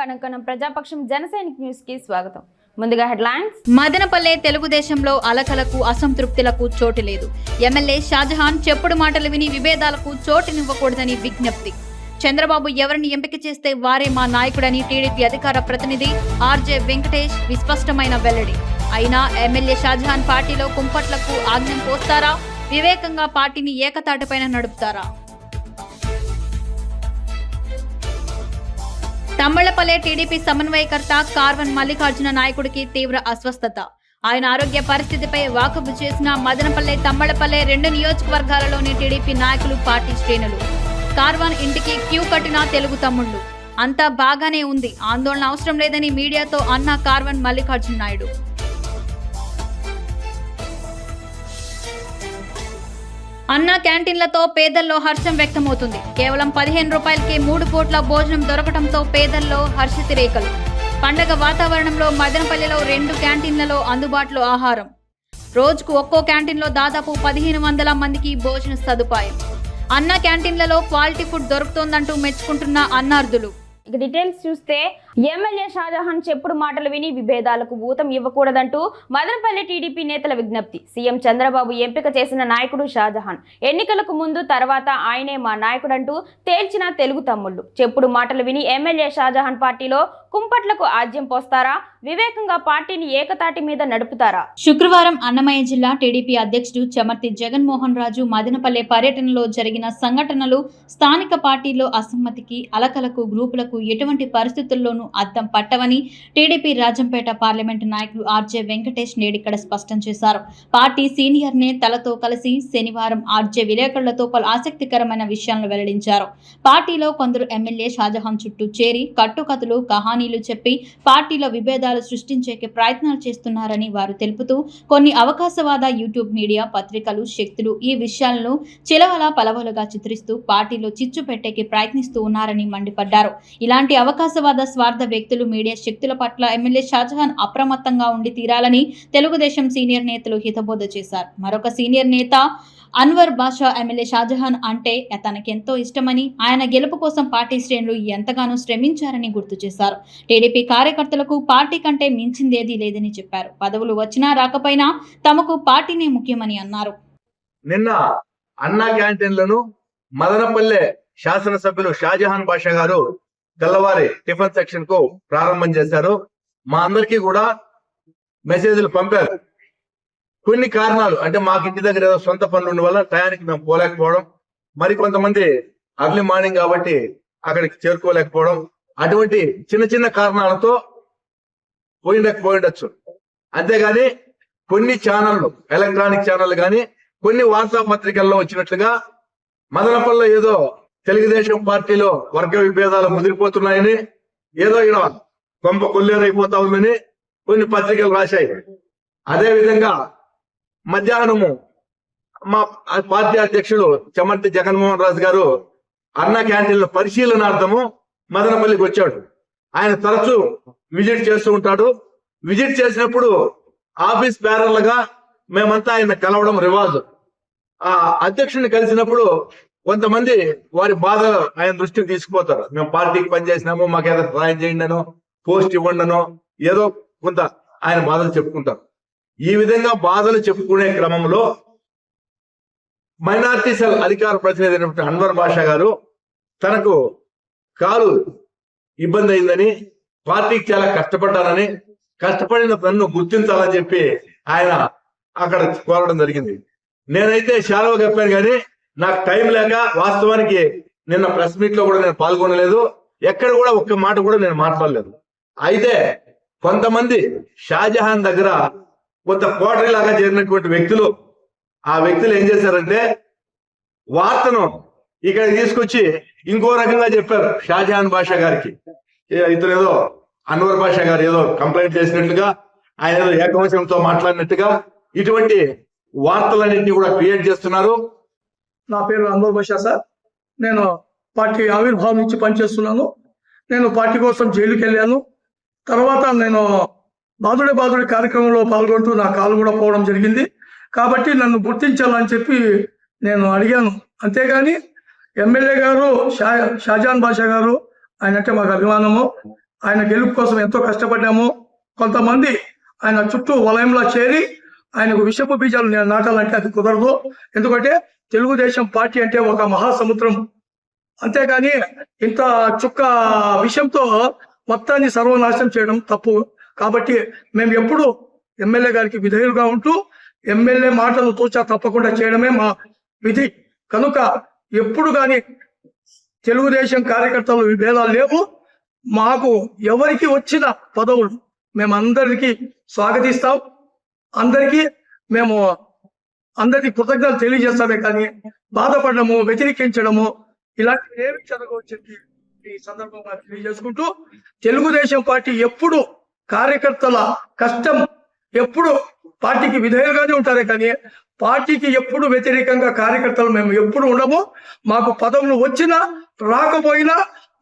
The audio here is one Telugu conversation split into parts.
కనకనం ప్రజాపక్షం జనసైనిక్ న్యూస్ కి స్వాగతం. ముందుగా హెడ్లైన్స్. మదనపల్లె తెలుగుదేశంలో అలకలకు అసంతృప్తులకు చోటు లేదు. ఎమ్మెల్యే షాజహాన్ చెప్పుడు మాటలు విని విభేదాలకు చోటునివ్వకూడదని విజ్ఞప్తి. చంద్రబాబు ఎవరిని ఎంపిక చేస్తే వారే మా నాయకుడని టీడీపీ అధికార ప్రతినిధి ఆర్జే వెంకటేష్ విస్పష్టమైన వెల్లడి. అయినా ఎమ్మెల్యే షాజహాన్ పార్టీలో కుంపట్లకు ఆజ్ఞం పోస్తారా? వివేకంగా పార్టీని ఏకతాటిపైన నడుపుతారా? తమ్మళ్లపల్లె టీడీపీ సమన్వయకర్త కార్వన్ మల్లికార్జున నాయకుడికి తీవ్ర అస్వస్థత. ఆయన ఆరోగ్య పరిస్థితిపై వాకబు చేసిన మదనపల్లె తమ్మళ్లపల్లె 2 నియోజకవర్గాలలోని టీడీపీ నాయకులు, పార్టీ శ్రేణులు. కార్వన్ ఇంటికి క్యూ కట్టిన తెలుగు తమ్ముళ్లు. అంతా బాగానే ఉంది, ఆందోళన అవసరం లేదని మీడియాతో అన్న కార్వన్ మల్లికార్జున నాయుడు. అన్న క్యాంటీన్లతో పేదల్లో హర్షం వ్యక్తమవుతుంది. కేవలం 15 రూపాయలకే 3 పూట్ల భోజనం దొరకడంతో పేదల్లో హర్షితిరేకలు. పండగ వాతావరణంలో మదనపల్లిలో 2 క్యాంటీన్లలో అందుబాటులో ఆహారం. రోజుకు ఒక్కో క్యాంటీన్లో దాదాపు 1500 మందికి భోజన సదుపాయం. అన్న క్యాంటీన్లలో క్వాలిటీ ఫుడ్ దొరుకుతోందంటూ మెచ్చుకుంటున్న అన్నార్థులు. ఇక డీటెయిల్స్ చూస్తే, ఎమ్మెల్యే షాజహాన్ చెప్పుడు మాటలు విని విభేదాలకు ఊతం ఇవ్వకూడదంటూ మదనపల్లి టీడీపీ నేతల విజ్ఞప్తి. సీఎం చంద్రబాబు ఎంపిక చేసిన నాయకుడు షాజహాన్. ఎన్నికలకు ముందు తర్వాత ఆయనే మా నాయకుడంటూ తేల్చిన తెలుగు తమ్ముళ్లు. చెప్పుడు మాటలు విని ఎమ్మెల్యే షాజహాన్ పార్టీలో కుంపట్లకు ఆజ్యం పోస్తారా? వివేకంగా పార్టీని ఏకతాటి మీద నడుపుతారా? శుక్రవారం అన్నమయ్య జిల్లా టీడీపీ అధ్యక్షుడు చమర్తి జగన్మోహన్ రాజు మదనపల్లె పర్యటనలో జరిగిన సంఘటనలు స్థానిక పార్టీలో అసమ్మతికి, అలకలకు, గ్రూపులకు ఎటువంటి పరిస్థితుల్లోనూ అద్దం పట్టవని టీడీపీ రాజంపేట పార్లమెంటు నాయకులు ఆర్జే వెంకటేష్ నేడిక్కడ స్పష్టం చేశారు. పార్టీ సీనియర్ నేతలతో కలిసి శనివారం ఆర్జే విలేకరులతో పలు ఆసక్తికరమైన విషయాలను వెల్లడించారు. పార్టీలో కొందరు ఎమ్మెల్యే షాజహాన్ చుట్టూ చేరి కట్టుకథలు, కహానీలు చెప్పి పార్టీలో విభేదాలు సృష్టించేకే ప్రయత్నాలు చేస్తున్నారని వారు తెలుపుతూ, కొన్ని అవకాశవాద యూట్యూబ్ మీడియా, పత్రికలు, శక్తులు ఈ విషయాలను చిలవల పలవలుగా చిత్రిస్తూ పార్టీలో చిచ్చు పెట్టేకి ప్రయత్నిస్తూ ఉన్నారని మండిపడ్డారు. ఇలాంటి అవకాశవాద స్వార్థ వ్యక్తులు, మీడియా శక్తుల పట్ల ఎమ్మెల్యే షాజహాన్ అప్రమత్తంగా ఉండి తీరాలని తెలుగుదేశం సీనియర్ నేతలు హితబోధ చేశారు. మరొక సీనియర్ నేత అన్వర్ బాషా ఎమ్మెల్యే షాజహాన్ అంటే తనకెంతో ఇష్టమని, ఆయన గెలుపు కోసం పార్టీ శ్రేణులు ఎంతగానో శ్రమించారని గుర్తు చేశారు. టీడీపీ కార్యకర్తలకు పార్టీ కంటే మించిందేదీ లేదని చెప్పారు. పదవులు వచ్చినా రాకపోయినా తమకు పార్టీనే ముఖ్యమని అన్నారు. నిన్న అన్నా క్యాంటీన్లను మదనపల్లె శాసనసభ్యులు షాజహాన్ బాషా గారు తెల్లవారి టిఫిన్ సెక్షన్ కు ప్రారంభం చేశారు. మా అందరికీ కూడా మెసేజ్లు పంపారు. కొన్ని కారణాలు, అంటే మాకు ఇంటి దగ్గర ఏదో సొంత పనులు ఉన్న వల్ల టయానికి మేము పోలేకపోవడం, మరి కొంతమంది అర్లీ మార్నింగ్ కాబట్టి అక్కడికి చేరుకోలేకపోవడం, అటువంటి చిన్న చిన్న కారణాలతో పోయిండొచ్చు. అంతేగాని కొన్ని ఛానళ్ళు, ఎలక్ట్రానిక్ ఛానళ్ళు కానీ కొన్ని వార్తాపత్రికల్లో వచ్చినట్లుగా మదనపల్లిలో ఏదో తెలుగుదేశం పార్టీలో వర్గ విభేదాలు ముదిరిపోతున్నాయని, ఏదో ఇలా కొంప కొల్లేరైపోతా ఉందని కొన్ని పత్రికలు రాశాయి. అదే విధంగా మధ్యాహ్నము మా పార్టీ అధ్యక్షుడు చమర్తి జగన్మోహన్ రాజు గారు అన్న క్యాంటీన్ల పరిశీలనార్థము మదనపల్లికి వచ్చాడు. ఆయన తరచూ విజిట్ చేస్తూ ఉంటాడు. విజిట్ చేసినప్పుడు ఆఫీస్ బ్యారర్లుగా మేమంతా ఆయన కలవడం రివాజు. ఆ అధ్యక్షుడిని కలిసినప్పుడు కొంతమంది వారి బాధలు ఆయన దృష్టికి తీసుకుపోతారు. మేము పార్టీకి పనిచేసినాము, మాకేదో సహాయం చేయండి అనో, పోస్ట్ ఇవ్వండి అనో, ఏదో కొంత ఆయన బాధలు చెప్పుకుంటారు. ఈ విధంగా బాధలు చెప్పుకునే క్రమంలో మైనార్టీ సెల్ అధికార ప్రతినిధి అయినటువంటి అన్వర్ బాషా గారు తనకు కాలు ఇబ్బంది అయిందని, పార్టీకి చాలా కష్టపడ్డానని, కష్టపడిన తనను గుర్తించాలని చెప్పి ఆయన అక్కడ కోరడం జరిగింది. నేనైతే శాలువా కప్పాను కానీ నాకు టైం లేక వాస్తవానికి నిన్న ప్రెస్ మీట్ లో కూడా నేను పాల్గొనలేదు. ఎక్కడ కూడా ఒక్క మాట కూడా నేను మాట్లాడలేదు. అయితే కొంతమంది షాజహాన్ దగ్గర కొంత కోటరీ లాగా చేరినటువంటి వ్యక్తులు, ఆ వ్యక్తులు ఏం చేశారంటే వార్తను ఇక్కడ తీసుకొచ్చి ఇంకో రకంగా చెప్పారు షాజహాన్ బాషా గారికి. ఇతను ఏదో అన్వర్ బాషా గారు ఏదో కంప్లైంట్ చేసినట్లుగా, ఆయన ఏదో ఏకవచనంతో మాట్లాడినట్టుగా ఇటువంటి వార్తలన్నింటినీ కూడా క్రియేట్ చేస్తున్నారు. నా పేరు అన్వర్ బాషా సార్. నేను పార్టీ ఆవిర్భావం నుంచి పనిచేస్తున్నాను. నేను పార్టీ కోసం జైలుకి వెళ్ళాను. తర్వాత నేను బాదుడే కార్యక్రమంలో పాల్గొంటూ నా కాలు కూడా పోవడం జరిగింది. కాబట్టి నన్ను గుర్తించాలని చెప్పి నేను అడిగాను. అంతేగాని ఎమ్మెల్యే గారు షాజహాన్ బాషా గారు ఆయన అంటే మాకు అభిమానము. ఆయన గెలుపు కోసం ఎంతో కష్టపడ్డాము. కొంతమంది ఆయన చుట్టూ వలయంలో చేరి ఆయనకు విషపు బీజాలు నేను నాటాలంటే అది కుదరదు. ఎందుకంటే తెలుగుదేశం పార్టీ అంటే ఒక మహాసముద్రం, అంతేగాని ఇంత చుక్క విషయంతో మొత్తాన్ని సర్వనాశనం చేయడం తప్పు. కాబట్టి మేము ఎప్పుడు ఎమ్మెల్యే గారికి విధేయులుగా ఉంటూ ఎమ్మెల్యే మాటలు తూచా తప్పకుండా చేయడమే మా విధి. కనుక ఎప్పుడు కానీ తెలుగుదేశం కార్యకర్తలు విభేదాలు లేవు. మాకు ఎవరికి వచ్చిన పదవులు మేమందరికీ స్వాగతిస్తాం. అందరికీ కృతజ్ఞతలు తెలియజేస్తామే కానీ బాధపడము, వ్యతిరేకించడము ఇలాంటివి ఏమి జరగవచ్చని ఈ సందర్భంగా తెలియజేసుకుంటూ, తెలుగుదేశం పార్టీ ఎప్పుడు కార్యకర్తల కష్టం ఎప్పుడు పార్టీకి విధేయులుగానే ఉంటారే కానీ పార్టీకి ఎప్పుడు వ్యతిరేకంగా కార్యకర్తలు మేము ఎప్పుడు ఉండము. మాకు పదవులు వచ్చినా రాకపోయినా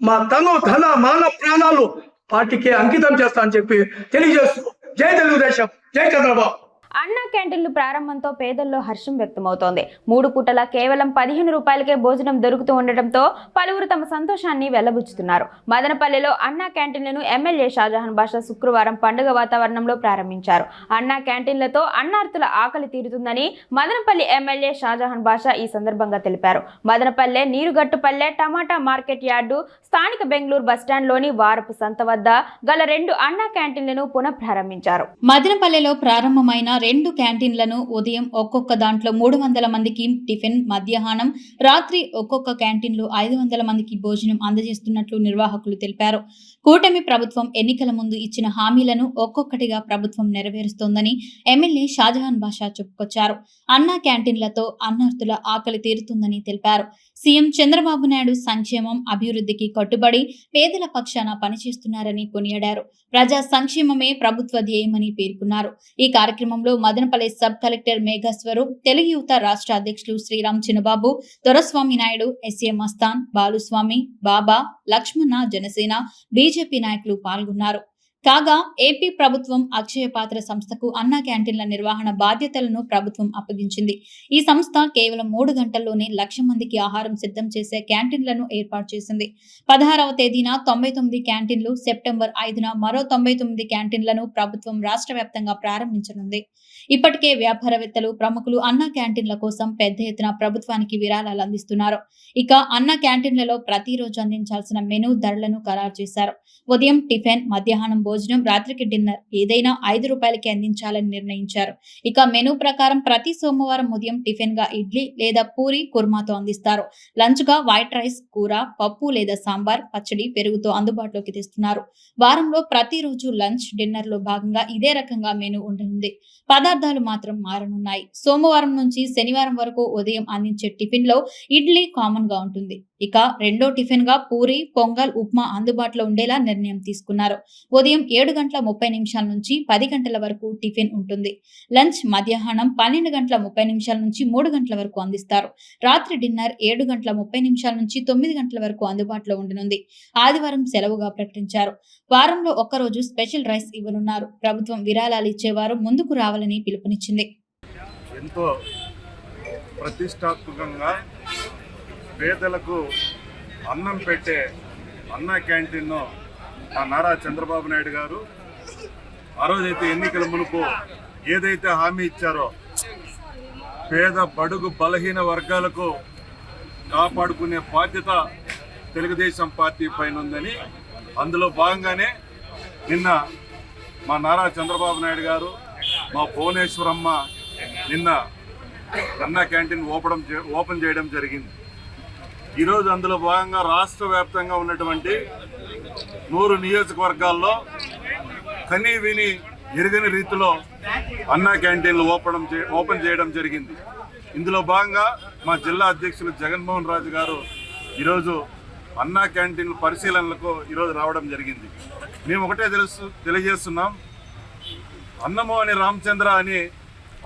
మా ధన మాన ప్రాణాలు పార్టీకి అంకితం చేస్తా అని చెప్పి తెలియజేస్తూ, జై తెలుగుదేశం, జై చంద్రబాబు. అన్నా క్యాంటీన్లు ప్రారంభంతో పేదల్లో హర్షం వ్యక్తమవుతోంది. 3 పూటల కేవలం 15 రూపాయలకే భోజనం దొరుకుతూ ఉండటంతో పలువురు తమ సంతోషాన్ని వెల్లబుచ్చుతున్నారు. మదనపల్లెలో అన్నా క్యాంటీన్లను ఎమ్మెల్యే షాజహాన్ బాషా శుక్రవారం పండుగ వాతావరణంలో ప్రారంభించారు. అన్నా క్యాంటీన్లతో అన్నార్తుల ఆకలి తీరుతుందని మదనపల్లి ఎమ్మెల్యే షాజహాన్ బాషా ఈ సందర్భంగా తెలిపారు. మదనపల్లె, నీరుగట్టుపల్లె, టమాటా మార్కెట్ యార్డు, స్థానిక బెంగళూరు బస్టాండ్లోని వారపు సంత వద్ద గల 2 అన్నా క్యాంటీన్లను పునః ప్రారంభించారు. మదనపల్లెలో ప్రారంభమైన 2 క్యాంటీన్లను ఉదయం ఒక్కొక్క దాంట్లో 300 మందికి టిఫిన్, మధ్యాహ్నం, రాత్రి ఒక్కొక్క క్యాంటీన్లో 500 మందికి భోజనం అందజేస్తున్నట్లు నిర్వాహకులు తెలిపారు. కూటమి ప్రభుత్వం ఎన్నికల ముందు ఇచ్చిన హామీలను ఒక్కొక్కటిగా ప్రభుత్వం నెరవేరుస్తోందని ఎమ్మెల్యే షాజహాన్ బాషా చెప్పుకొచ్చారు. అన్నా క్యాంటీన్లతో అన్నార్తుల ఆకలి తీరుతుందని తెలిపారు. సీఎం చంద్రబాబు నాయుడు సంక్షేమం, అభివృద్ధికి కట్టుబడి పేదల పక్షాన పనిచేస్తున్నారని కొనియాడారు. ప్రజా సంక్షేమమే ప్రభుత్వ ధ్యేయమని పేర్కొన్నారు. ఈ కార్యక్రమంలో మదనపల్లి సబ్ కలెక్టర్ మేఘస్వరూప్, తెలుగు యువత రాష్ట్ర అధ్యక్షులు శ్రీరామ్ చిన్నబాబు, దొరస్వామి నాయుడు, ఎస్ఏ మస్తాన్, బాలుస్వామి, బాబా, లక్ష్మణ, జనసేన, బీజేపీ నాయకులు పాల్గొన్నారు. కాగా ఏపీ ప్రభుత్వం అక్షయ పాత్ర సంస్థకు అన్నా క్యాంటీన్ల నిర్వహణ బాధ్యతలను ప్రభుత్వం అప్పగించింది. ఈ సంస్థ కేవలం 3 గంటల్లోనే 1,00,000 మందికి ఆహారం సిద్ధం చేసే క్యాంటీన్లను ఏర్పాటు చేసింది. 16వ తేదీన 99 క్యాంటీన్లు, సెప్టెంబర్ 5న మరో 99 క్యాంటీన్లను ప్రభుత్వం రాష్ట్ర వ్యాప్తంగా ప్రారంభించనుంది. ఇప్పటికే వ్యాపారవేత్తలు, ప్రముఖులు అన్నా క్యాంటీన్ల కోసం పెద్ద ఎత్తున ప్రభుత్వానికి విరాళాలు అందిస్తున్నారు. ఇక అన్నా క్యాంటీన్లలో ప్రతిరోజు అందించాల్సిన మెనూ ధరలను ఖరారు చేశారు. ఉదయం టిఫిన్, మధ్యాహ్నం భోజనం, రాత్రికి డిన్నర్ ఏదైనా 5 రూపాయలకి అందించాలని నిర్ణయించారు. ఇక మెనూ ప్రకారం ప్రతి సోమవారం ఉదయం టిఫిన్ గా ఇడ్లీ లేదా పూరి కుర్మాతో అందిస్తారు. లంచ్ గా వైట్ రైస్, కూర, పప్పు లేదా సాంబార్, పచ్చడి, పెరుగుతో అందుబాటులోకి తెస్తున్నారు. వారంలో ప్రతిరోజు లంచ్, డిన్నర్ లో భాగంగా ఇదే రకంగా మెనూ ఉండనుంది. పదార్థాలు మాత్రం మారనున్నాయి. సోమవారం నుంచి శనివారం వరకు ఉదయం అందించే టిఫిన్ లో ఇడ్లీ కామన్ గా ఉంటుంది. ఇక రెండో టిఫిన్ గా పూరి, పొంగల్, ఉప్మా అందుబాటులో ఉండేలా నిర్ణయం తీసుకున్నారు. ఉదయం 7:30 నుంచి 10 గంటల వరకు టిఫిన్ ఉంటుంది. లంచ్ మధ్యాహ్నం 12:30 నుంచి 3 గంటల వరకు అందిస్తారు. రాత్రి డిన్నర్ 7:30 నుంచి 9 గంటల వరకు అందుబాటులో ఉండనుంది. ఆదివారం సెలవుగా ప్రకటించారు. వారంలో ఒక్కరోజు స్పెషల్ రైస్ ఇవ్వనున్నారు. ప్రభుత్వం విరాళాలు ఇచ్చేవారు ముందుకు రావాలని పిలుపునిచ్చింది. ఎంతో ప్రతిష్టాత్మకంగా పేదలకు అన్నం పెట్టే అన్నా క్యాంటీన్ను నారా చంద్రబాబు నాయుడు గారు ఆ రోజైతే ఎన్నికల మునుపు ఏదైతే హామీ ఇచ్చారో పేద, బడుగు, బలహీన వర్గాలకు కాపాడుకునే బాధ్యత తెలుగుదేశం పార్టీ పైన ఉందని, అందులో భాగంగానే నిన్న మా నారా చంద్రబాబు నాయుడు గారు, మా భువనేశ్వరమ్మ నిన్న అన్నా క్యాంటీన్ ఓపెన్ చేయడం జరిగింది. ఈరోజు అందులో భాగంగా రాష్ట్ర వ్యాప్తంగా ఉన్నటువంటి 100 నియోజకవర్గాల్లో కనీ విని ఎరుగని రీతిలో అన్నా క్యాంటీన్లు ఓపెన్ చేయడం జరిగింది. ఇందులో భాగంగా మా జిల్లా అధ్యక్షులు జగన్మోహన్ రాజు గారు ఈరోజు అన్నా క్యాంటీన్ల పరిశీలనలకు ఈరోజు రావడం జరిగింది. మేము ఒకటే తెలియజేస్తున్నాం, అన్నమోని రామచంద్ర అని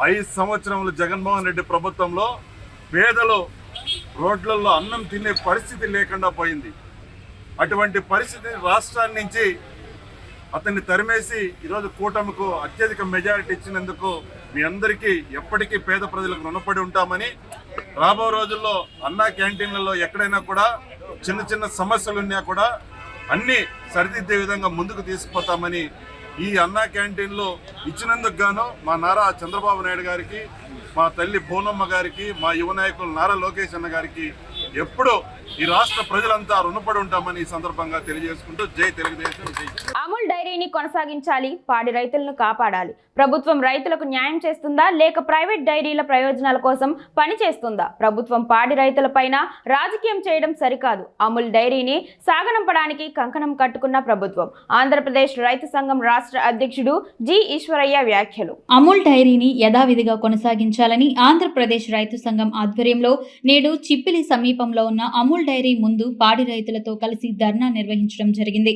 5 సంవత్సరములు జగన్మోహన్ రెడ్డి ప్రభుత్వంలో పేదలు రోడ్లలో అన్నం తినే పరిస్థితి లేకుండా పోయింది. అటువంటి పరిస్థితి రాష్ట్రాన్ని నుంచి అతన్ని తరిమేసి ఈరోజు కూటమికు అత్యధిక మెజారిటీ ఇచ్చినందుకు మీ అందరికీ ఎప్పటికీ పేద ప్రజలకు రుణపడి ఉంటామని, రాబో రోజుల్లో అన్నా క్యాంటీన్లలో ఎక్కడైనా కూడా చిన్న చిన్న సమస్యలు ఉన్నా కూడా అన్ని సరిదిద్దే విధంగా ముందుకు తీసుకుపోతామని ఈ అన్నా క్యాంటీన్లో ఇచ్చినందుకు గాను మా నారా చంద్రబాబు నాయుడు గారికి, మా తల్లి పూనమ్మ గారికి, మా యువ నాయకులు నారా లోకేష్ అన్న గారికి ఎప్పుడూ ఈ రాష్ట్ర ప్రజలంతా రుణపడి ఉంటామని ఈ సందర్భంగా తెలియజేసుకుంటూ జై తెలుగుదేశం, జై. అమూల్ డైరీని కొనసాగించాలి, పాడి రైతులను కాపాడాలి. ప్రభుత్వం రైతులకు న్యాయం చేస్తుందా లేక ప్రైవేట్ డైరీల ప్రయోజనాల కోసం పనిచేస్తుందా? ప్రభుత్వం పాడి రైతులపైన రాజకీయం చేయడం సరికాదు. అమూల్ డైరీని సాగనంపడానికి కంకణం కట్టుకున్న ప్రభుత్వం. ఆంధ్రప్రదేశ్ రైతు సంఘం రాష్ట్ర అధ్యక్షుడు జి ఈశ్వరయ్య వ్యాఖ్యలు. అమూల్ డైరీని యథావిధిగా కొనసాగించాలని ఆంధ్రప్రదేశ్ రైతు సంఘం ఆధ్వర్యంలో నేడు చిప్పిలి సమీపంలో ఉన్న అమూల్ డైరీ ముందు పాడి రైతులతో కలిసి ధర్నా నిర్వహించడం జరిగింది.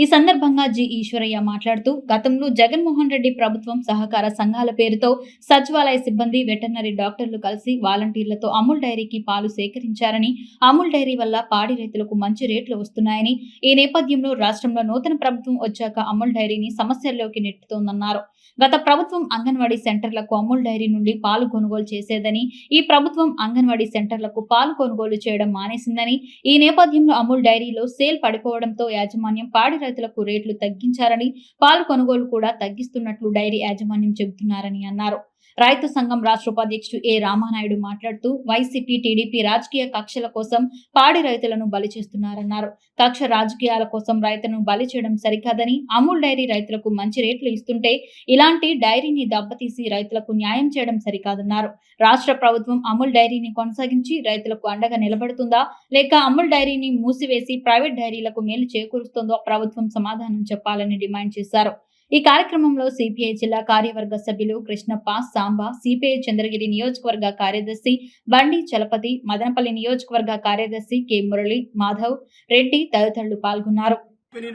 ఈ సందర్భంగా జి ఈశ్వరయ్య మాట్లాడుతూ, గతంలో జగన్మోహన్ రెడ్డి ప్రభుత్వం సహకార సంఘాల పేరుతో సచివాలయ సిబ్బంది, వెటర్నరీ డాక్టర్లు కలిసి వాలంటీర్లతో అమూల్ డైరీకి పాలు సేకరించారని, అమూల్ డైరీ వల్ల పాడి రైతులకు మంచి రేట్లు వస్తున్నాయని, ఈ నేపథ్యంలో రాష్ట్రంలో నూతన ప్రభుత్వం వచ్చాక అమూల్ డైరీని సమస్యల్లోకి నెట్టుతోందన్నారు. గత ప్రభుత్వం అంగన్వాడీ సెంటర్లకు అమూల్ డైరీ నుండి పాలు కొనుగోలు చేసేదని, ఈ ప్రభుత్వం అంగన్వాడీ సెంటర్లకు పాలు కొనుగోలు చేయడం మానేసిందని, ఈ నేపథ్యంలో అమూల్ డైరీలో సేల్ పడిపోవడంతో యాజమాన్యం పాడి రైతులకు రేట్లు తగ్గించారని, పాలు కొనుగోలు కూడా తగ్గిస్తున్నట్లు డైరీ యాజమాన్యం చెబుతున్నారని అన్నారు. రైతు సంఘం రాష్ట్ర ఉపాధ్యక్షుడు ఏ రామానాయుడు మాట్లాడుతూ, వైసీపీ, టీడీపీ రాజకీయ కక్షల కోసం పాడి రైతులను బలి చేస్తున్నారన్నారు. కక్ష రాజకీయాల కోసం రైతులను బలి చేయడం సరికాదని, అమూల్ డైరీ రైతులకు మంచి రేట్లు ఇస్తుంటే ఇలాంటి డైరీని దెబ్బతీసి రైతులకు న్యాయం చేయడం సరికాదన్నారు. రాష్ట్ర ప్రభుత్వం అమూల్ డైరీని కొనసాగించి రైతులకు అండగా నిలబడుతుందా లేక అమూల్ డైరీని మూసివేసి ప్రైవేట్ డైరీలకు మేలు చేకూరుస్తుందో ప్రభుత్వం సమాధానం చెప్పాలని డిమాండ్ చేశారు. ఈ కార్యక్రమంలో సిపిఐ జిల్లా కార్యవర్గ సభ్యులు కృష్ణప్ప, సాంబ, సిపిఐ చంద్రగిరి నియోజకవర్గ కార్యదర్శి బండి చలపతి, మదనపల్లి నియోజకవర్గ కార్యదర్శి కె మురళి, మాధవ్ రెడ్డి తదితరులు పాల్గొన్నారు.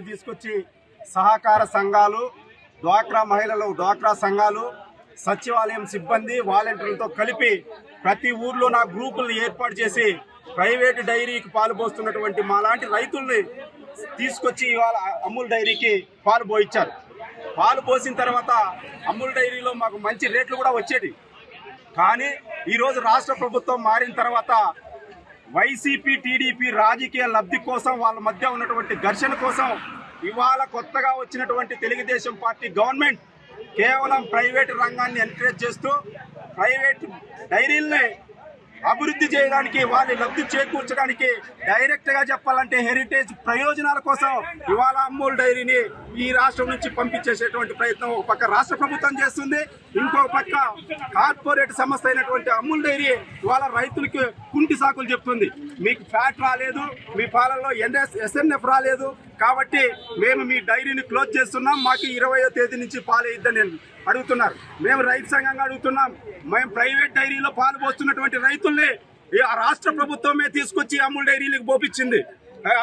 తీసుకొచ్చి సహకార సంఘాలు, డ్వాక్రా మహిళలు, డ్వాక్రా సంఘాలు, సచివాలయం సిబ్బంది, వాలంటీర్లతో కలిపి ప్రతి ఊర్లో నా గ్రూపులను ఏర్పాటు చేసి ప్రైవేటు డైరీకి పాలు పోస్తున్నటువంటి మాలాంటి రైతుల్ని తీసుకొచ్చి ఇవాళ అమూల్ డైరీకి పాలు పోయించారు. పాలు పోసిన తర్వాత అమూల్ డైరీలో మాకు మంచి రేట్లు కూడా వచ్చేది. కానీ ఈరోజు రాష్ట్ర ప్రభుత్వం మారిన తర్వాత వైసీపీ, టీడీపీ రాజకీయ లబ్ధి కోసం, వాళ్ళ మధ్య ఉన్నటువంటి ఘర్షణ కోసం ఇవాళ కొత్తగా వచ్చినటువంటి తెలుగుదేశం పార్టీ గవర్నమెంట్ కేవలం ప్రైవేట్ రంగాన్ని ఎంకరేజ్ చేస్తూ ప్రైవేట్ డైరీల్ని అభివృద్ధి చేయడానికి, వాళ్ళ లబ్ధి చేకూర్చడానికి, డైరెక్ట్ గా చెప్పాలంటే హెరిటేజ్ ప్రయోజనాల కోసం ఇవాళ అమూల్ డైరీని ఈ రాష్ట్రం నుంచి పంపించేసేటువంటి ప్రయత్నం ఒక పక్క రాష్ట్ర ప్రభుత్వం చేస్తుంది. ఇంకొక పక్క కార్పొరేట్ సంస్థ అయినటువంటి అమూల్ డైరీ ఇవాళ రైతులకి కుంటి సాకులు చెప్తుంది. మీకు ఫ్యాట్ రాలేదు, మీ పాలల్లో ఎస్ఎన్ఎఫ్ రాలేదు, కాబట్టి మేము మీ డైరీని క్లోజ్ చేస్తున్నాం, మాకు 20వ తేదీ నుంచి పాలు ఇద్దని అడుగుతున్నారు. మేము రైతు సంఘంగా అడుగుతున్నాం. మేము ప్రైవేట్ డైరీలో పాలు పోస్తున్నటువంటి రైతుల్ని రాష్ట్ర ప్రభుత్వమే తీసుకొచ్చి అమూల్ డైరీలకు పోపించింది.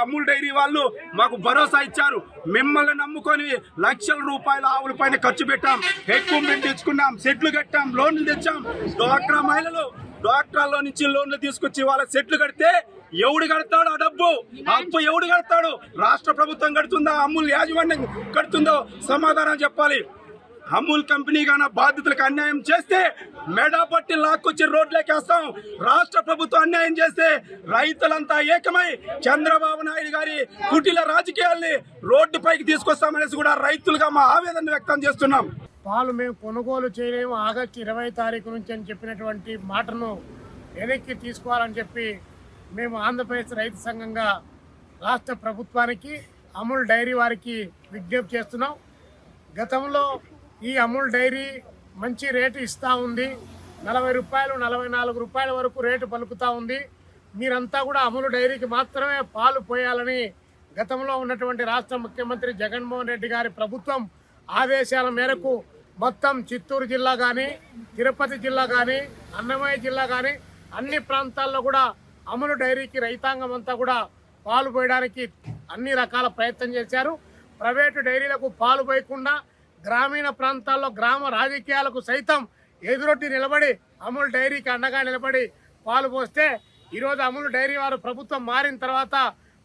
అమూల్ డైరీ వాళ్ళు మాకు భరోసా ఇచ్చారు. మిమ్మల్ని నమ్ముకొని లక్షల రూపాయల ఆవుల పైన ఖర్చు పెట్టాం, ఎక్విప్మెంట్ తెచ్చుకున్నాం, సెట్లు కట్టాం, లోన్లు తెచ్చాం. డ్వాక్రా మహిళలు డ్వాక్రాలో నుంచి లోన్లు తీసుకొచ్చి వాళ్ళ సెట్లు కడితే ఎవడు కడతాడు? ఆ డబ్బు అప్పు ఎవడు కడతాడు? రాష్ట్ర ప్రభుత్వం కడుతుందా, అమూల్ యాజమాన్యం కడుతుందో సమాధానం చెప్పాలి. అమూల్ కంపెనీ గాన బాధితులకు అన్యాయం చేస్తే మెడా పట్టి లాక్కొచ్చి రోడ్లేకేస్తాం. రాష్ట్ర ప్రభుత్వం అన్యాయం చేస్తే రైతులంతా ఏకమై చంద్రబాబు నాయుడు గారి కుటిల రాజకీయాల్ని రోడ్డుపైకి తీసుకొస్తామనేసి కూడా రైతులుగా మా ఆవేదన వ్యక్తం చేస్తున్నాం. పాలు మేము కొనుగోలు చేయలేము ఆగస్టు 20వ తారీఖు నుంచి అని చెప్పినటువంటి మాటను వెనక్కి తీసుకోవాలని చెప్పి మేము ఆంధ్రప్రదేశ్ రైతు సంఘంగా రాష్ట్ర ప్రభుత్వానికి, అమూల్ డైరీ వారికి విజ్ఞప్తి చేస్తున్నాం. గతంలో ఈ అమూల్ డైరీ మంచి రేటు ఇస్తూ ఉంది. 40 రూపాయలు, 44 రూపాయల వరకు రేటు పలుకుతూ ఉంది. మీరంతా కూడా అమూల్ డైరీకి మాత్రమే పాలు పోయాలని గతంలో ఉన్నటువంటి రాష్ట్ర ముఖ్యమంత్రి జగన్మోహన్ రెడ్డి గారి ప్రభుత్వం ఆదేశాల మేరకు మొత్తం చిత్తూరు జిల్లా కానీ, తిరుపతి జిల్లా కానీ, అన్నమయ్య జిల్లా కానీ అన్ని ప్రాంతాల్లో కూడా అమూల్ డైరీకి రైతాంగం అంతా కూడా పాలు పోయడానికి అన్ని రకాల ప్రయత్నం చేశారు. ప్రైవేటు డైరీలకు పాలు పోయకుండా గ్రామీణ ప్రాంతాల్లో గ్రామ రాజకీయాలకు సైతం ఎదురొట్టి నిలబడి అమూల్ డైరీకి అండగా నిలబడి పాలు పోస్తే, ఈరోజు అమూల్ డైరీ వారు ప్రభుత్వం మారిన తర్వాత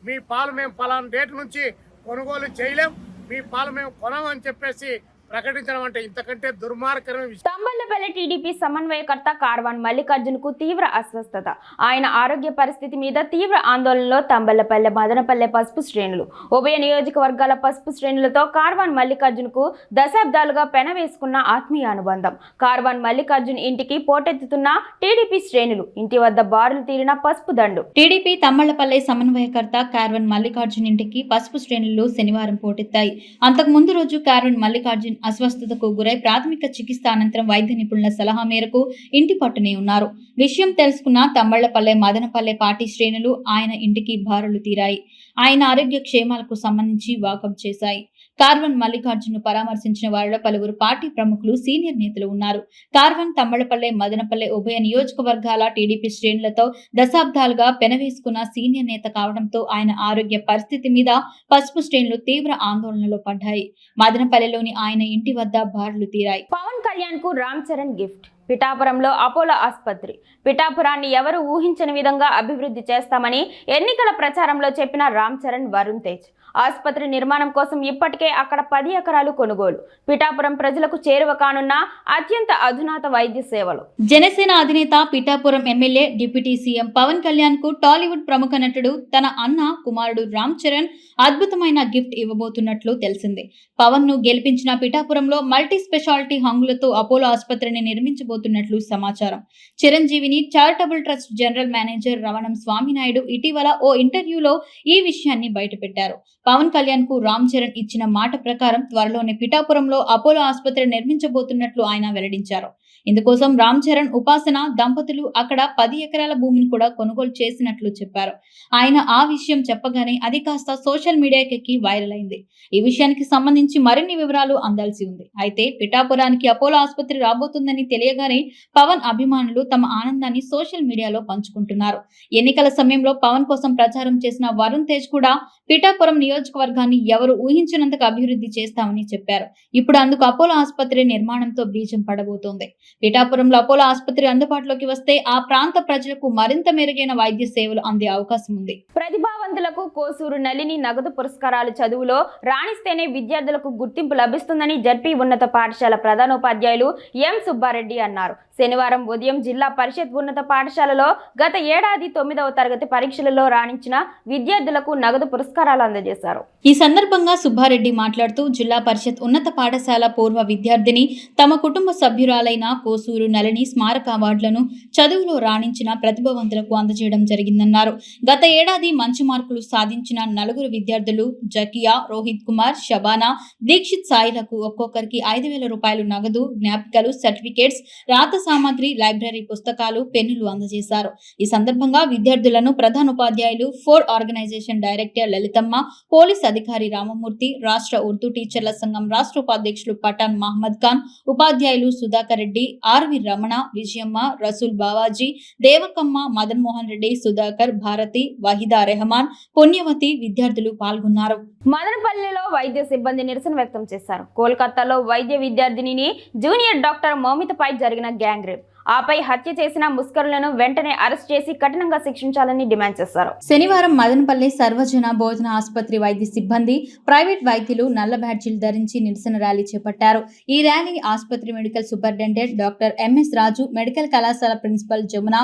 మీ పాలు మేము పలానా డేట్ నుంచి కొనుగోలు చేయలేం, మీ పాలు మేము కొనమని చెప్పేసి ప్రకటించడం అంటే ఇంతకంటే దుర్మార్గమైన విషయం. తంబళ్లపల్లి టీడీపీ సమన్వయకర్త కార్వాన్ మల్లికార్జున్ కు తీవ్ర అస్వస్థత. ఆయన ఆరోగ్య పరిస్థితి మీద తీవ్ర ఆందోళనలో తంబళ్లపల్లె మదనపల్లె పసుపు శ్రేణులు. ఉభయ నియోజకవర్గాల పసుపు శ్రేణులతో కార్వాన్ మల్లికార్జున్ కు దశాబ్దాలుగా పెనవేసుకున్న ఆత్మీయ అనుబంధం. కార్వాన్ మల్లికార్జున్ ఇంటికి పోటెత్తుతున్న టీడీపీ శ్రేణులు. ఇంటి వద్ద బారులు తీరిన పసుపు దండు. టీడీపీ తమ్మళ్లపల్లె సమన్వయకర్త కార్వన్ మల్లికార్జున్ ఇంటికి పసుపు శ్రేణులు శనివారం పోటెత్తాయి. అంతకు ముందు రోజు కార్వన్ మల్లికార్జున్ అస్వస్థతకు గురై ప్రాథమిక చికిత్స అనంతరం వైద్య నిపుణుల సలహా మేరకు ఇంటి పట్టునే ఉన్నారు. విషయం తెలుసుకున్న తమ్మళ్లపల్లె మదనపల్లె పార్టీ శ్రేణులు ఆయన ఇంటికి బారులు తీరాయి. ఆయన ఆరోగ్య క్షేమాలకు సంబంధించి వాకప్ చేశాయి. కార్వన్ మల్లికార్జున్ పరామర్శించిన వారిలో పలువురు పార్టీ ప్రముఖులు, సీనియర్ నేతలు ఉన్నారు. కార్వన్ తమ్మళ్లపల్లె మదనపల్లె ఉభయ నియోజకవర్గాల టీడీపీ శ్రేణులతో దశాబ్దాలుగా పెనవేసుకున్న సీనియర్ నేత కావడంతో ఆయన ఆరోగ్య పరిస్థితి మీద పసుపు శ్రేణులు తీవ్ర ఆందోళనలో పడ్డాయి. మదనపల్లెలోని ఆయన ఇంటి వద్ద బారులు తీరాయి. పవన్ కళ్యాణ్ కు రామ్ చరణ్ గిఫ్ట్. పిఠాపురంలో అపోలో ఆసుపత్రి. పిఠాపురాన్ని ఎవరు ఊహించని విధంగా అభివృద్ధి చేస్తామని ఎన్నికల ప్రచారంలో చెప్పిన రామ్ చరణ్, వరుణ్ తేజ్ ఆసుపత్రి నిర్మాణం కోసం ఇప్పటికే అక్కడ 10 ఎకరాలు కొనుగోలు. పిఠాపురం ప్రజలకు చేరువ కానున్న అత్యంత అధునాత వైద్య సేవలు. జనసేన అధినేత Pithapuram MLA deputy CM Pawan Kalyan కు టాలీవుడ్ ప్రముఖ నటుడు తన అన్న కుమారుడు రామ్ చరణ్ అద్భుతమైన గిఫ్ట్ ఇవ్వబోతున్నట్లు తెలిసింది. పవన్ ను గెలిపించిన పిఠాపురంలో మల్టీ స్పెషాలిటీ హంగులతో అపోలో ఆసుపత్రిని నిర్మించబోతున్నట్లు సమాచారం. చిరంజీవిని charitable trust general manager రవణం Swami Naidu ఇటీవల ఓ ఇంటర్వ్యూలో ఈ విషయాన్ని బయటపెట్టారు. పవన్ కళ్యాణ్ కు రామ్ చరణ్ ఇచ్చిన మాట ప్రకారం త్వరలోనే పిఠాపురంలో అపోలో ఆసుపత్రి నిర్మించబోతున్నట్లు ఆయన వెల్లడించారు. ఇందుకోసం రామ్ చరణ్, ఉపాసన దంపతులు అక్కడ 10 ఎకరాల భూమిని కూడా కొనుగోలు చేసినట్లు చెప్పారు. ఆయన ఆ విషయం చెప్పగానే అది కాస్త సోషల్ మీడియాకి వైరల్ అయింది. ఈ విషయానికి సంబంధించి మరిన్ని వివరాలు అందాల్సి ఉంది. అయితే పిఠాపురానికి అపోలో ఆసుపత్రి రాబోతుందని తెలియగానే పవన్ అభిమానులు తమ ఆనందాన్ని సోషల్ మీడియాలో పంచుకుంటున్నారు. ఎన్నికల సమయంలో పవన్ కోసం ప్రచారం చేసిన వరుణ్ తేజ్ కూడా పిఠాపురం నియోజకవర్గాన్ని ఎవరు ఊహించినంతగా అభివృద్ధి చేస్తామని చెప్పారు. ఇప్పుడు అందుకు అపోలో ఆసుపత్రి నిర్మాణంతో బీజం పడబోతోంది. పిఠాపురంలో అపోలో ఆసుపత్రి అందుబాటులోకి వస్తే ఆ ప్రాంత ప్రజలకు మరింత మెరుగైన వైద్య సేవలు అందే అవకాశం ఉంది. ప్రతిభావంతులకు కోసూరు నళిని నగదు పురస్కారాలు. చదువులో రాణిస్తేనే విద్యార్థులకు గుర్తింపు లభిస్తుందని జడ్పీ ఉన్నత పాఠశాల ప్రధానోపాధ్యాయులు ఎం సుబ్బారెడ్డి అన్నారు. శనివారం ఉదయం జిల్లా పరిషత్ ఉన్నత పాఠశాలలో గత ఏడాది 9వ తరగతి పరీక్షలలో రాణించిన విద్యార్థులకు నగదు పురస్కారాలు అందజేశారు. ఈ సందర్భంగా సుబ్బారెడ్డి మాట్లాడుతూ జిల్లా పరిషత్ ఉన్నత పాఠశాల పూర్వ విద్యార్థిని తమ కుటుంబ సభ్యురాలైన కోసూరు నళిని స్మారక అవార్డులను చదువులో రాణించిన ప్రతిభావంతులకు అందజేయడం జరిగిందన్నారు. గత ఏడాది మంచి మార్కులు సాధించిన 4 విద్యార్థులు జకియా, రోహిత్ కుమార్, షబానా, దీక్షిత్ సాయిలకు ఒక్కొక్కరికి 5,000 రూపాయలు నగదు, జ్ఞాపికలు, సర్టిఫికేట్స్, రాత సామాగ్రి, లైబ్రరీ పుస్తకాలు, పెన్నులు అందజేశారు. ఈ సందర్భంగా విద్యార్థులను ప్రధానోపాధ్యాయులు, Ford organisation director Lalithamma, police అధికారి రామమూర్తి, రాష్ట్ర ఉర్దూ టీచర్ల సంఘం రాష్ట్ర ఉపాధ్యక్షులు పఠాన్ మహమ్మద్ ఖాన్, ఉపాధ్యాయులు సుధాకర్ రెడ్డి, ఆర్వి రమణ, విజయమ్మ, రసూల్ బావాజీ, దేవకమ్మ, మదన్ మోహన్ రెడ్డి, సుధాకర్, భారతి, వహీదా రెహమాన్, పుణ్యవతి విద్యార్థులు పాల్గొన్నారు. మదనపల్లిలో వైద్య సిబ్బంది నిరసన వ్యక్తం చేశారు. కోల్కతాలో వైద్య విద్యార్థినిని జూనియర్ డాక్టర్ మౌమితపై జరిగిన గ్యాంగ్ రేప్, ఆపై హత్య చేసిన ముస్కరులను వెంటనే అరెస్ట్ చేసి కఠినంగా శిక్షించాలని డిమాండ్ చేశారు. శనివారం మదనపల్లి సర్వజన భోజన ఆసుపత్రి వైద్య సిబ్బంది, ప్రైవేట్ వైద్యులు నల్ల బ్యాడ్జీలు ధరించి నిరసన ర్యాలీ చేపట్టారు. ఈ ర్యాలీ ఆసుపత్రి మెడికల్ సూపరింటెండెంట్ డాక్టర్ ఎంఎస్ రాజు, మెడికల్ కళాశాల ప్రిన్సిపల్ జమున,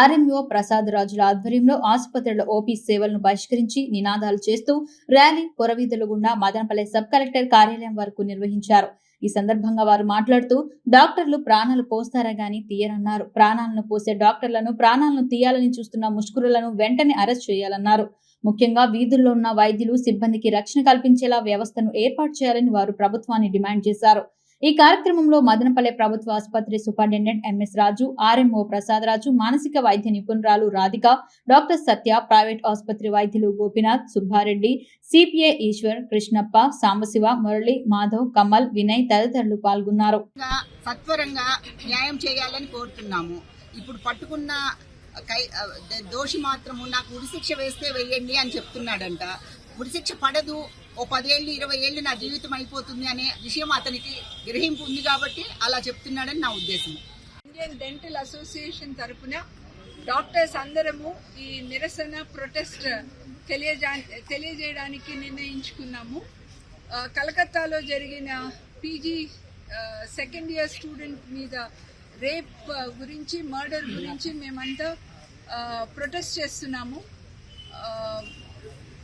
ఆర్ఎంఓ ప్రసాద్ రాజుల ఆధ్వర్యంలో ఆసుపత్రిలో ఓపీ సేవలను బహిష్కరించి నినాదాలు చేస్తూ ర్యాలీ పురవీధుల గుండా మదనపల్లి సబ్ కలెక్టర్ కార్యాలయం వరకు నిర్వహించారు. ఈ సందర్భంగా వారు మాట్లాడుతూ డాక్టర్లు ప్రాణాలు పోస్తారా గానీ తీయరన్నారు. ప్రాణాలను పోసే డాక్టర్లను, ప్రాణాలను తీయాలని చూస్తున్న ముష్కరులను వెంటనే అరెస్ట్ చేయాలన్నారు. ముఖ్యంగా వీధుల్లో ఉన్న వైద్యులు, సిబ్బందికి రక్షణ కల్పించేలా వ్యవస్థను ఏర్పాటు చేయాలని వారు ప్రభుత్వాన్ని డిమాండ్ చేశారు. ఈ కార్యక్రమంలో మదనపల్లె ప్రభుత్వ ఆసుపత్రి సూపరింటెండెంట్ ఎంఎస్ రాజు, ఆర్ఎంఓ ప్రసాద్ రాజు, మానసిక వైద్య నిపుణురాలు రాధిక, డాక్టర్ సత్య, ప్రైవేట్ ఆసుపత్రి వైద్యులు గోపినాథ్, సుబ్బారెడ్డి, సిపిఐ ఈశ్వర్, కృష్ణప్ప, సాంబశివ, మురళి, మాధవ్, కమల్, వినయ్ తదితరులు పాల్గొన్నారు. సత్వరంగా న్యాయం చేయాలని కోరుతున్నాము. ఇప్పుడు పట్టుకున్న దోషి మాత్రము నాకు ఉరిశిక్ష వేస్తే వేయండి అని చెప్తున్నాడంట. ఉరిశిక్ష పడదు, ఓ 10 ఏళ్ళు 20 ఏళ్ళు నా జీవితం అయిపోతుంది అనే విషయం అతనికి గ్రహింపు ఉంది కాబట్టి అలా చెప్తున్నాడని నా ఉద్దేశం. ఇండియన్ డెంటల్ అసోసియేషన్ తరఫున డాక్టర్స్ అందరము ఈ నిరసన ప్రొటెస్ట్ తెలియజేయడానికి నిర్ణయించుకున్నాము. కలకత్తాలో జరిగిన పీజీ సెకండ్ ఇయర్ స్టూడెంట్ మీద రేప్ గురించి, మర్డర్ గురించి మేమంతా ప్రొటెస్ట్ చేస్తున్నాము.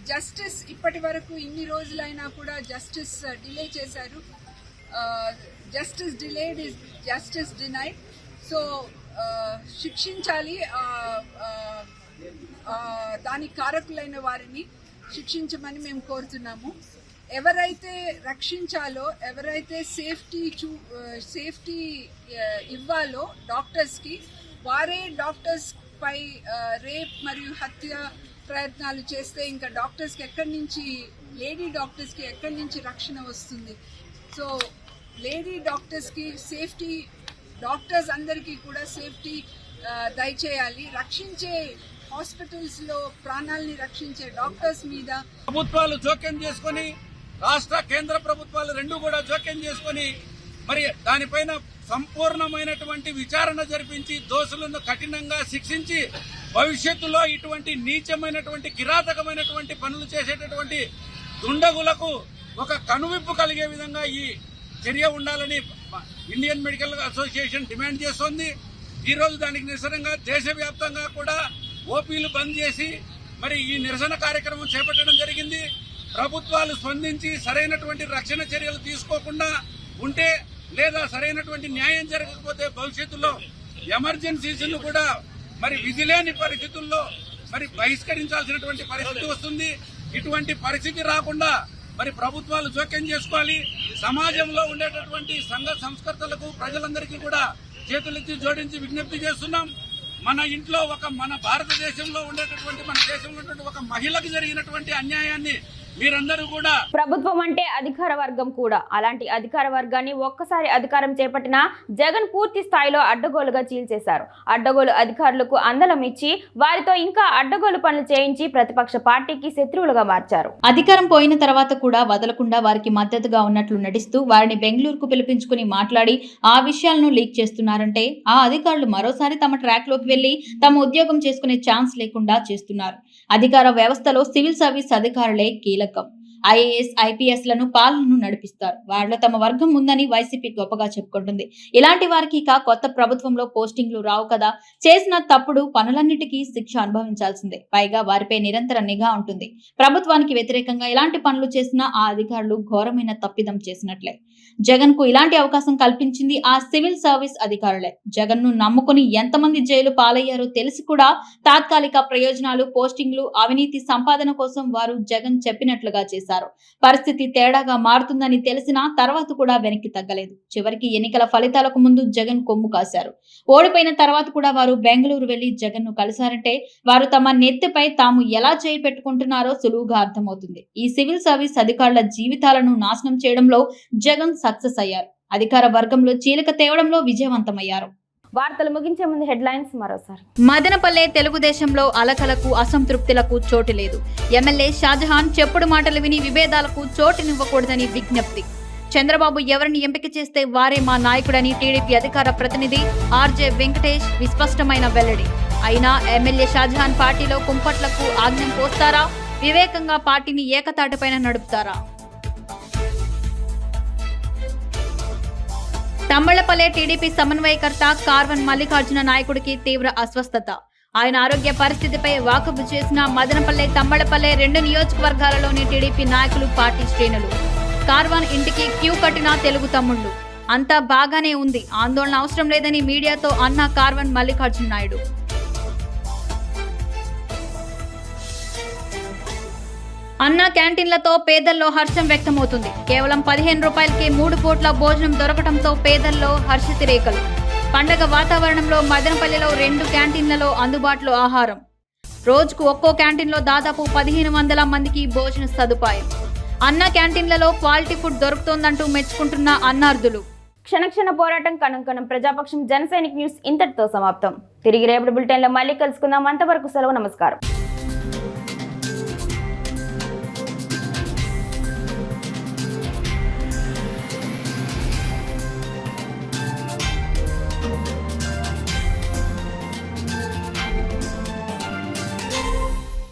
జస్టిస్ ఇప్పటి వరకు ఇన్ని రోజులైనా కూడా జస్టిస్ డిలే చేశారు. Justice delayed is justice denied. So శిక్షించాలి, దానికి కారకులైన వారిని శిక్షించమని మేము కోరుతున్నాము. ఎవరైతే రక్షించాలో, ఎవరైతే సేఫ్టీ ఇవ్వాలో డాక్టర్స్కి, వారే డాక్టర్స్ పై రేప్ మరియు హత్య ప్రయత్నాలు చేస్తే ఇంకా డాక్టర్స్కి ఎక్కడి నుంచి, లేడీ డాక్టర్స్కి ఎక్కడి నుంచి రక్షణ వస్తుంది? సో లేడీ డాక్టర్స్కి సేఫ్టీ, డాక్టర్స్ అందరికీ కూడా సేఫ్టీ దయచేయాలి. రక్షించే హాస్పిటల్స్లో ప్రాణాలని రక్షించే డాక్టర్స్ మీద ప్రభుత్వాలు జోక్యం చేసుకొని, రాష్ట్ర కేంద్ర ప్రభుత్వాలు రెండు కూడా జోక్యం చేసుకొని మరి దానిపైన సంపూర్ణమైనటువంటి విచారణ జరిపించి దోషులను కఠినంగా శిక్షించి భవిష్యత్తులో ఇటువంటి నీచమైనటువంటి కిరాతకమైనటువంటి పనులు చేసేటటువంటి దుండగులకు ఒక కనువిప్పు కలిగే విధంగా ఈ చర్య ఉండాలని ఇండియన్ మెడికల్ అసోసియేషన్ డిమాండ్ చేస్తోంది. ఈరోజు దానికి నిరసనగా దేశవ్యాప్తంగా కూడా ఓపీలు బంద్ చేసి మరి ఈ నిరసన కార్యక్రమం చేపట్టడం జరిగింది. ప్రభుత్వాలు స్పందించి సరైనటువంటి రక్షణ చర్యలు తీసుకోకుండా ఉంటే, లేదా సరైనటువంటి న్యాయం జరగకపోతే భవిష్యత్తులో ఎమర్జెన్సీస్ను కూడా మరి విధిలేని పరిస్థితుల్లో మరి బహిష్కరించాల్సినటువంటి పరిస్థితి వస్తుంది. ఇటువంటి పరిస్థితి రాకుండా మరి ప్రభుత్వాలు జోక్యం చేసుకోవాలి. సమాజంలో ఉండేటటువంటి సంఘ సంస్కర్తలకు, ప్రజలందరికీ కూడా చేతులెత్తి జోడించి విజ్ఞప్తి చేస్తున్నాం. మన ఇంట్లో మన భారతదేశంలో ఉండేటటువంటి, మన దేశంలో ఉన్నటువంటి ఒక మహిళకు జరిగినటువంటి అన్యాయాన్ని మీరందరూ కూడా, ప్రభుత్వం అంటే అధికార వర్గం కూడా, అలాంటి అధికార వర్గాన్ని ఒక్కసారి అధికారం చేపట్టిన జగన్ పూర్తి స్థాయిలో అడ్డగోలుగా చీల్చేశారు. అడ్డగోలు అధికారులకు అందలం ఇచ్చి వారితో ఇంకా అడ్డగోలు పనులు చేయించి ప్రతిపక్ష పార్టీకి శత్రువులుగా మార్చారు. అధికారం పోయిన తర్వాత కూడా వదలకుండా వారికి మద్దతుగా ఉన్నట్లు నటిస్తూ వారిని బెంగళూరుకు పిలిపించుకుని మాట్లాడి ఆ విషయాలను లీక్ చేస్తున్నారంటే ఆ అధికారులు మరోసారి తమ ట్రాక్ లోకి వెళ్లి తమ ఉద్యోగం చేసుకునే ఛాన్స్ లేకుండా చేస్తున్నారు. అధికార వ్యవస్థలో సివిల్ సర్వీస్ అధికారులే కీలకం. ఐఏఎస్, ఐపీఎస్ లను పాలనను నడిపిస్తారు. వారిలో తమ వర్గం ఉందని వైసీపీ గొప్పగా చెప్పుకుంటుంది. ఇలాంటి వారికి ఇక కొత్త ప్రభుత్వంలో పోస్టింగ్లు రావు కదా, చేసిన తప్పుడు పనులన్నిటికీ శిక్ష అనుభవించాల్సిందే. పైగా వారిపై నిరంతర నిఘా ఉంటుంది. ప్రభుత్వానికి వ్యతిరేకంగా ఇలాంటి పనులు చేసిన ఆ అధికారులు ఘోరమైన తప్పిదం చేసినట్లే. జగన్ కు ఇలాంటి అవకాశం కల్పించింది ఆ సివిల్ సర్వీస్ అధికారులే. జగన్ ను నమ్ముకుని ఎంతమంది జైలు పాలయ్యారో తెలిసి కూడా తాత్కాలిక ప్రయోజనాలు, పోస్టింగ్లు, అవినీతి సంపాదన కోసం వారు జగన్ చెప్పినట్లుగా చేశారు. పరిస్థితి తేడాగా మారుతుందని తెలిసినా తర్వాత కూడా వెనక్కి తగ్గలేదు. చివరికి ఎన్నికల ఫలితాలకు ముందు జగన్ కొమ్ము కాశారు. ఓడిపోయిన తర్వాత కూడా వారు బెంగళూరు వెళ్లి జగన్ ను కలిశారంటే వారు తమ నెత్తిపై తాము ఎలా చేయి పెట్టుకుంటున్నారో సులువుగా అర్థమవుతుంది. ఈ సివిల్ సర్వీస్ అధికారుల జీవితాలను నాశనం చేయడంలో జగన్ సక్సెస్ అయ్యారు. అధికార వర్గంలో చీలిక తేవడంలో విజయవంతమయ్యారు. వార్తలు ముగించే ముందు హెడ్లైన్స్ మరోసారి. మదనపల్లె తెలుగుదేశంలో అలకలకు, అసంతృప్తులకు చోటు లేదు. ఎమ్మెల్యే షాజహాన్ చెప్పుడు మాటలు విని విభేదాలకు చోటునివ్వకూడదని విజ్ఞప్తి. చంద్రబాబు ఎవరిని ఎంపిక చేస్తే వారే మా నాయకుడని టీడీపీ అధికార ప్రతినిధి ఆర్జే వెంకటేష్ విస్పష్టమైన వెల్లడి. అయినా ఎమ్మెల్యే షాజహాన్ పార్టీలో కుంపట్లకు ఆజ్ఞం పోస్తారా? వివేకంగా పార్టీని ఏకతాటిపైన నడుపుతారా? తమ్మళ్లపల్లె టీడీపీ సమన్వయకర్త కార్వన్ మల్లికార్జున నాయకుడికి తీవ్ర అస్వస్థత. ఆయన ఆరోగ్య పరిస్థితిపై వాకబు చేసిన మదనపల్లె, తమ్మళ్లపల్లె 2 నియోజకవర్గాలలోని టీడీపీ నాయకులు, పార్టీ శ్రేణులు. కార్వాన్ ఇంటికి క్యూ కట్టిన తెలుగు తమ్ముళ్లు. అంతా బాగానే ఉంది, ఆందోళన అవసరం లేదని మీడియాతో అన్న కార్వన్ మల్లికార్జున నాయుడు. అన్న క్యాంటీన్లతో పేదల్లో హర్షం వ్యక్తమవుతుంది. కేవలం 15 రూపాయలకే 3 పూట్ల భోజనం దొరకడంతో పేదల్లో హర్షితిరేకలు. పండగ వాతావరణంలో మదనపల్లిలో 2 క్యాంటీన్లలో అందుబాటులో ఆహారం. రోజుకు ఒక్కో క్యాంటీన్లో దాదాపు 1500 మందికి భోజన సదుపాయం. అన్న క్యాంటీన్లలో క్వాలిటీ ఫుడ్ దొరుకుతోందంటూ మెచ్చుకుంటున్న అన్నార్థులు. క్షణక్షణ పోరాటం కణం జనసైనిక్ న్యూస్ ఇంతటితో సమాప్తం. తిరిగి రేపటి బులెటిన్లో మళ్ళీ కలుసుకుందాం. అంతవరకు సెలవు, నమస్కారం.